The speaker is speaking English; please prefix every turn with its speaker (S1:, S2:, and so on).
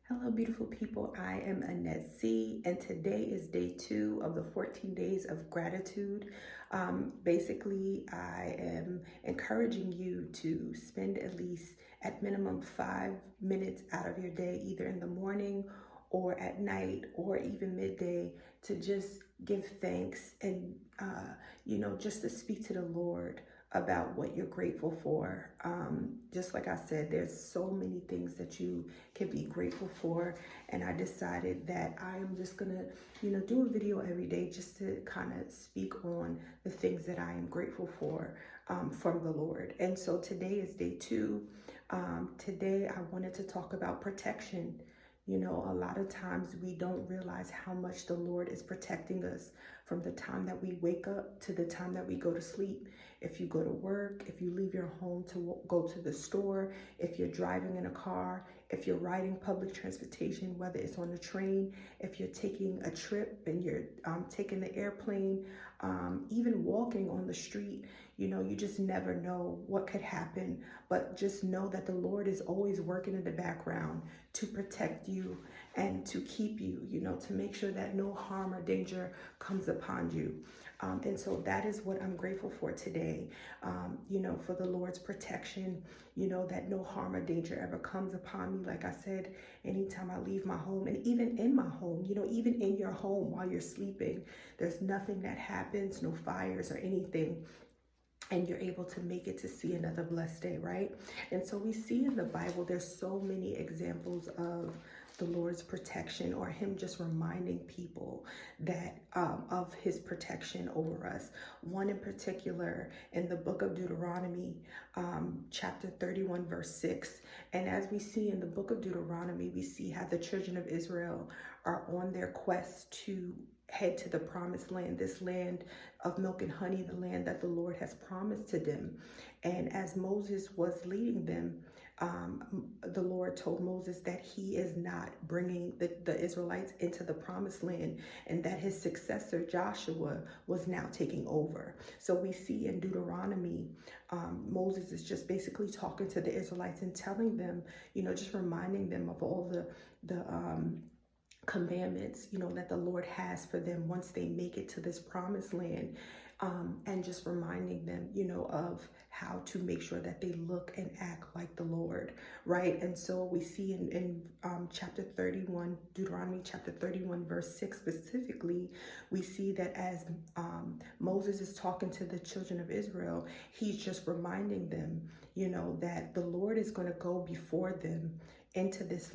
S1: Hello, beautiful people. I am Annette C, and today is day 2 of the 14 days of gratitude. Basically, I am encouraging you to spend at least, at minimum, 5 minutes out of your day, either in the morning or at night or even midday, to just give thanks and, just to speak to the Lord about what you're grateful for. Just like I said, there's so many things that you can be grateful for, and I decided that I am just gonna, do a video every day just to kind of speak on the things that I am grateful for from the Lord. And so today is day 2. Today I wanted to talk about protection. A lot of times we don't realize how much the Lord is protecting us from the time that we wake up to the time that we go to sleep. If you go to work, if you leave your home to go to the store, if you're driving in a car, if you're riding public transportation, whether it's on a train, if you're taking a trip and you're taking the airplane, even walking on the street, you just never know what could happen. But just know that the Lord is always working in the background to protect you and to keep you, to make sure that no harm or danger comes upon you. And so that is what I'm grateful for today, for the Lord's protection, that no harm or danger ever comes upon me. Like I said, anytime I leave my home, and even in my home, even in your home while you're sleeping, there's nothing that happens, no fires or anything, and you're able to make it to see another blessed day, right? And so we see in the Bible, there's so many examples of the Lord's protection, or him just reminding people that of his protection over us. One in particular in the book of Deuteronomy, chapter 31, verse 6. And as we see in the book of Deuteronomy, we see how the children of Israel are on their quest to head to the promised land, this land of milk and honey, the land that the Lord has promised to them. And as Moses was leading them, the Lord told Moses that he is not bringing the Israelites into the promised land, and that his successor Joshua was now taking over. So we see in Deuteronomy, Moses is just basically talking to the Israelites and telling them, just reminding them of all the commandments, that the Lord has for them once they make it to this promised land, and just reminding them, of how to make sure that they look and act like the Lord, right? And so we see in chapter 31, Deuteronomy chapter 31, verse 6 specifically, we see that as Moses is talking to the children of Israel, he's just reminding them, that the Lord is going to go before them into this land.